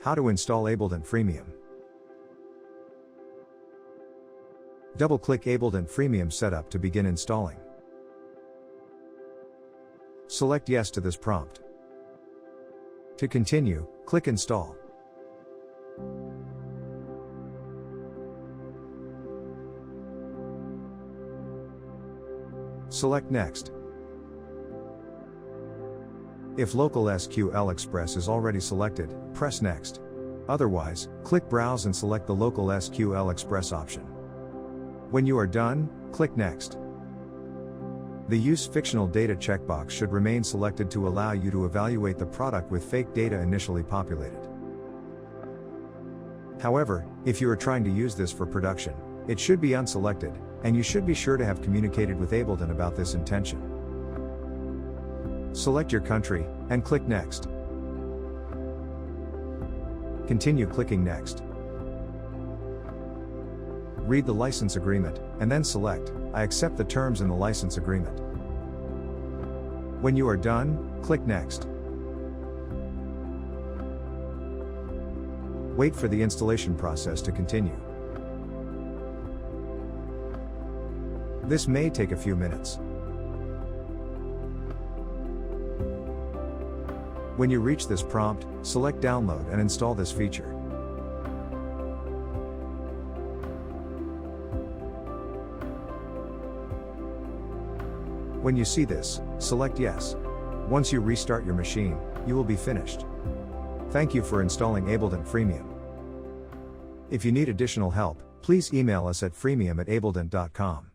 How to install ABELDent Freemium. Double-click ABELDent Freemium Setup to begin installing. Select Yes to this prompt. To continue, click Install. Select Next. If Local SQL Express is already selected, press Next. Otherwise, click Browse and select the Local SQL Express option. When you are done, click Next. The Use Fictional Data checkbox should remain selected to allow you to evaluate the product with fake data initially populated. However, if you are trying to use this for production, it should be unselected, and you should be sure to have communicated with ABELDent about this intention. Select your country, and click Next. Continue clicking Next. Read the license agreement, and then select, I accept the terms in the license agreement. When you are done, click Next. Wait for the installation process to continue. This may take a few minutes. When you reach this prompt, select Download and install this feature. When you see this, select Yes. Once you restart your machine, you will be finished. Thank you for installing ABELDent Freemium. If you need additional help, please email us at freemium@abeldent.com.